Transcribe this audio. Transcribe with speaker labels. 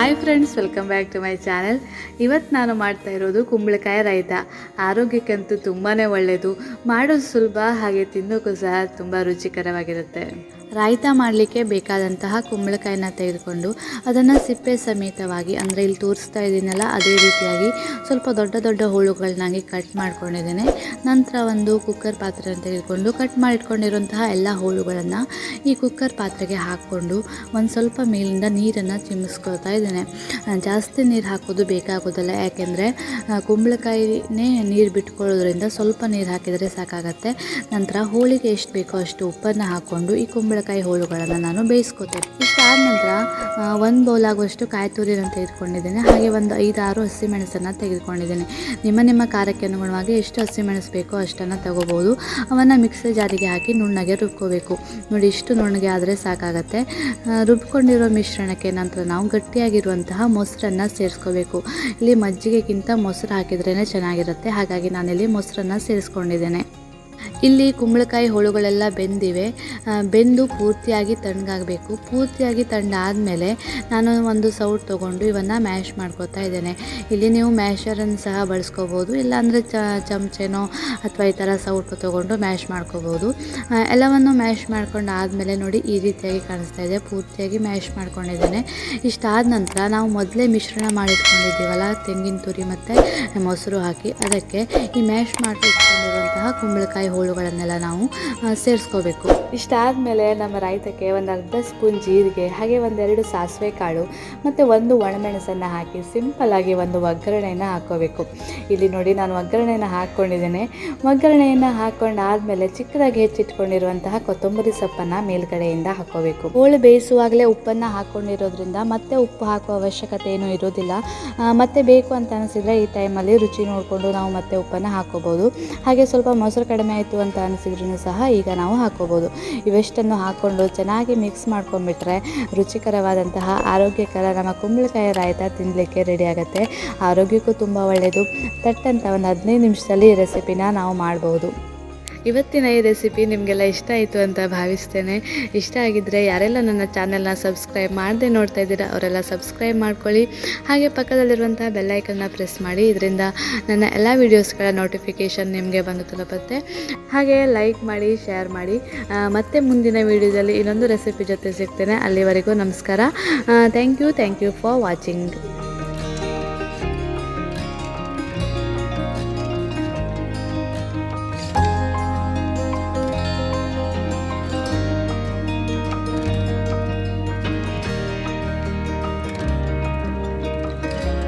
Speaker 1: Hi friends, welcome back to my channel. ಇವತ್ತು ನಾನು ಮಾಡ್ತಾ ಇರೋದು ಕುಂಬಳಕಾಯಿ ರಾಯ್ತ. ಆರೋಗ್ಯಕ್ಕಂತೂ ತುಂಬಾ ಒಳ್ಳೆಯದು, ಮಾಡೋದು ಸುಲಭ, ಹಾಗೆ ತಿನ್ನೋಕ್ಕೂ ಸಹ ತುಂಬ ರುಚಿಕರವಾಗಿರುತ್ತೆ. ರಾಯ್ತ ಮಾಡಲಿಕ್ಕೆ ಬೇಕಾದಂತಹ ಕುಂಬಳಕಾಯಿನ ತೆಗೆದುಕೊಂಡು ಅದನ್ನು ಸಿಪ್ಪೆ ಸಮೇತವಾಗಿ, ಅಂದರೆ ಇಲ್ಲಿ ತೋರಿಸ್ತಾ ಇದ್ದೀನಲ್ಲ ಅದೇ ರೀತಿಯಾಗಿ ಸ್ವಲ್ಪ ದೊಡ್ಡ ದೊಡ್ಡ ಹೋಳುಗಳನ್ನಾಗಿ ಕಟ್ ಮಾಡ್ಕೊಂಡಿದ್ದೇನೆ. ನಂತರ ಒಂದು ಕುಕ್ಕರ್ ಪಾತ್ರೆಯನ್ನು ತೆಗೆದುಕೊಂಡು ಕಟ್ ಮಾಡಿಟ್ಕೊಂಡಿರುವಂತಹ ಎಲ್ಲ ಹೋಳುಗಳನ್ನು ಈ ಕುಕ್ಕರ್ ಪಾತ್ರೆಗೆ ಹಾಕ್ಕೊಂಡು ಒಂದು ಸ್ವಲ್ಪ ಮೇಲಿಂದ ನೀರನ್ನು ಚಿಮ್ಮಿಸ್ಕೊಳ್ತಾ ಇದ್ದೇನೆ. ಜಾಸ್ತಿ ನೀರು ಹಾಕೋದು ಬೇಕಾಗೋದಿಲ್ಲ, ಯಾಕೆಂದರೆ ಕುಂಬಳಕಾಯಿನೇ ನೀರು ಬಿಟ್ಕೊಳ್ಳೋದ್ರಿಂದ ಸ್ವಲ್ಪ ನೀರು ಹಾಕಿದರೆ ಸಾಕಾಗತ್ತೆ. ನಂತರ ಹೋಳಿಗೆ ಎಷ್ಟು ಬೇಕೋ ಅಷ್ಟು ಉಪ್ಪನ್ನು ಹಾಕ್ಕೊಂಡು ಈ ಕುಂಬಳಕಾಯಿ ಹೋಳುಗಳನ್ನು ನಾನು ಬೇಯಿಸ್ಕೊತೇನೆ. ಇಷ್ಟಾದ ನಂತರ ಒಂದು ಬೌಲ್ ಆಗುವಷ್ಟು ಕಾಯಿ ತುರಿಯನ್ನು ತೆಗೆದುಕೊಂಡಿದ್ದೇನೆ. ಹಾಗೆ ಒಂದು 5-6 ಹಸಿಮೆಣಸನ್ನು ತೆಗೆದುಕೊಂಡಿದ್ದೇನೆ. ನಿಮ್ಮ ಖಾರಕ್ಕೆ ಅನುಗುಣವಾಗಿ ಎಷ್ಟು ಹಸಿಮೆಣಸು ಬೇಕೋ ಅಷ್ಟನ್ನು ತಗೋಬೋದು. ಅವನ್ನು ಮಿಕ್ಸರ್ ಜಾರಿಗೆ ಹಾಕಿ ನುಣ್ಣಗೆ ರುಬ್ಕೋಬೇಕು. ನೋಡಿ, ಇಷ್ಟು ನುಣ್ಣಗೆ ಆದರೆ ಸಾಕಾಗತ್ತೆ. ರುಬ್ಕೊಂಡಿರೋ ಮಿಶ್ರಣಕ್ಕೆ ನಂತರ ನಾವು ಗಟ್ಟಿಯಾಗಿರುವಂತಹ ಮೊಸರನ್ನು ಸೇರಿಸ್ಕೋಬೇಕು. ಇಲ್ಲಿ ಮಜ್ಜಿಗೆಗಿಂತ ಮೊಸರು ಹಾಕಿದ್ರೇ ಚೆನ್ನಾಗಿರುತ್ತೆ, ಹಾಗಾಗಿ ನಾನಿಲ್ಲಿ ಮೊಸರನ್ನು ಸೇರಿಸ್ಕೊಂಡಿದ್ದೇನೆ. ಇಲ್ಲಿ ಕುಂಬಳಕಾಯಿ ಹೋಳುಗಳೆಲ್ಲ ಬೆಂದು ಪೂರ್ತಿಯಾಗಿ ತಣ್ಣಗಾಗಬೇಕು. ಪೂರ್ತಿಯಾಗಿ ತಣ್ಣಾದಮೇಲೆ ನಾನು ಒಂದು ಸೌಟ್ ತೊಗೊಂಡು ಇವನ್ನು ಮ್ಯಾಶ್ ಮಾಡ್ಕೊತಾ ಇದ್ದೇನೆ. ಇಲ್ಲಿ ನೀವು ಮ್ಯಾಶರನ್ನು ಸಹ ಬಳಸ್ಕೋಬೋದು, ಇಲ್ಲಾಂದರೆ ಚಮಚೆನೋ ಅಥವಾ ಈ ಥರ ಸೌಟು ತೊಗೊಂಡು ಮ್ಯಾಶ್ ಮಾಡ್ಕೋಬೋದು. ಎಲ್ಲವನ್ನು ಮ್ಯಾಶ್ ಮಾಡ್ಕೊಂಡು ಆದಮೇಲೆ ನೋಡಿ ಈ ರೀತಿಯಾಗಿ ಕಾಣಿಸ್ತಾ ಇದೆ, ಪೂರ್ತಿಯಾಗಿ ಮ್ಯಾಶ್ ಮಾಡ್ಕೊಂಡಿದ್ದೇನೆ. ಇಷ್ಟಾದ ನಂತರ ನಾವು ಮೊದಲೇ ಮಿಶ್ರಣ ಮಾಡಿಟ್ಕೊಂಡಿದ್ದೀವಲ್ಲ, ತೆಂಗಿನ ತುರಿ ಮತ್ತು ಮೊಸರು ಹಾಕಿ, ಅದಕ್ಕೆ ಈ ಮ್ಯಾಶ್ ಮಾಡಿಟ್ಕೊಂಡಿರುವಂತಹ ಕುಂಬಳಕಾಯಿ ಹೋಳುಗಳನ್ನೆಲ್ಲ ನಾವು ಸೇರಿಸ್ಕೋಬೇಕು. ಇಷ್ಟಾದಮೇಲೆ ನಮ್ಮ ರಾಯ್ತಕ್ಕೆ ಒಂದು ಅರ್ಧ ಸ್ಪೂನ್ ಜೀರಿಗೆ, ಹಾಗೆ 1-2 ಸಾಸಿವೆ ಕಾಳು ಮತ್ತು 1 ಒಣಮೆಣಸನ್ನು ಹಾಕಿ ಸಿಂಪಲ್ಲಾಗಿ ಒಂದು ಒಗ್ಗರಣೆಯನ್ನು ಹಾಕ್ಕೋಬೇಕು. ಇಲ್ಲಿ ನೋಡಿ, ನಾನು ಒಗ್ಗರಣೆಯನ್ನು ಹಾಕ್ಕೊಂಡಿದ್ದೇನೆ. ಒಗ್ಗರಣೆಯನ್ನು ಹಾಕ್ಕೊಂಡಾದಮೇಲೆ ಚಿಕ್ಕದಾಗಿ ಹೆಚ್ಚಿಟ್ಕೊಂಡಿರುವಂತಹ ಕೊತ್ತಂಬರಿ ಸೊಪ್ಪನ್ನು ಮೇಲ್ಗಡೆಯಿಂದ ಹಾಕ್ಕೋಬೇಕು. ಹೋಳು ಬೇಯಿಸುವಾಗಲೇ ಉಪ್ಪನ್ನು ಹಾಕ್ಕೊಂಡಿರೋದ್ರಿಂದ ಮತ್ತೆ ಉಪ್ಪು ಹಾಕುವ ಅವಶ್ಯಕತೆ ಏನೂ ಇರೋದಿಲ್ಲ. ಮತ್ತೆ ಬೇಕು ಅಂತ ಅನಿಸಿದರೆ ಈ ಟೈಮಲ್ಲಿ ರುಚಿ ನೋಡಿಕೊಂಡು ನಾವು ಮತ್ತೆ ಉಪ್ಪನ್ನು ಹಾಕ್ಕೋಬೋದು. ಹಾಗೆ ಸ್ವಲ್ಪ ಮೊಸರು ಕಡಿಮೆ ಆಯಿತು ಅಂತ ಅನಿಸಿದ್ರೂ ಸಹ ಈಗ ನಾವು ಹಾಕ್ಕೋಬೋದು. ಇವೆಷ್ಟನ್ನು ಹಾಕ್ಕೊಂಡು ಚೆನ್ನಾಗಿ ಮಿಕ್ಸ್ ಮಾಡ್ಕೊಂಡ್ಬಿಟ್ರೆ ರುಚಿಕರವಾದಂತಹ ಆರೋಗ್ಯಕರ ನಮ್ಮ ಕುಂಬಳಕಾಯಿ ರಾಯ್ತ ತಿನ್ನಲಿಕ್ಕೆ ರೆಡಿ ಆಗುತ್ತೆ. ಆರೋಗ್ಯಕ್ಕೂ ತುಂಬ ಒಳ್ಳೆಯದು. ತಟ್ಟಂತ ಒಂದು 15 ನಿಮಿಷದಲ್ಲಿ ಈ ರೆಸಿಪಿನ ನಾವು ಮಾಡ್ಬೋದು. ಇವತ್ತಿನ ಈ ರೆಸಿಪಿ ನಿಮಗೆಲ್ಲ ಇಷ್ಟ ಆಯಿತು ಅಂತ ಭಾವಿಸ್ತೇನೆ. ಇಷ್ಟ ಆಗಿದ್ದರೆ ಯಾರೆಲ್ಲ ನನ್ನ ಚಾನೆಲ್ನ ಸಬ್ಸ್ಕ್ರೈಬ್ ಮಾಡದೆ ನೋಡ್ತಾ ಇದ್ದೀರಾ ಅವರೆಲ್ಲ ಸಬ್ಸ್ಕ್ರೈಬ್ ಮಾಡ್ಕೊಳ್ಳಿ. ಹಾಗೆ ಪಕ್ಕದಲ್ಲಿರುವಂಥ ಬೆಲ್ಲೈಕನ್ನ ಪ್ರೆಸ್ ಮಾಡಿ, ಇದರಿಂದ ನನ್ನ ಎಲ್ಲ ವೀಡಿಯೋಸ್ಗಳ ನೋಟಿಫಿಕೇಷನ್ ನಿಮಗೆ ಬಂದು ತಲುಪುತ್ತೆ. ಹಾಗೆ ಲೈಕ್ ಮಾಡಿ, ಶೇರ್ ಮಾಡಿ. ಮತ್ತೆ ಮುಂದಿನ ವೀಡಿಯೋದಲ್ಲಿ ಇನ್ನೊಂದು ರೆಸಿಪಿ ಜೊತೆ ಸಿಗ್ತೇನೆ. ಅಲ್ಲಿವರೆಗೂ ನಮಸ್ಕಾರ. Thank you for watching.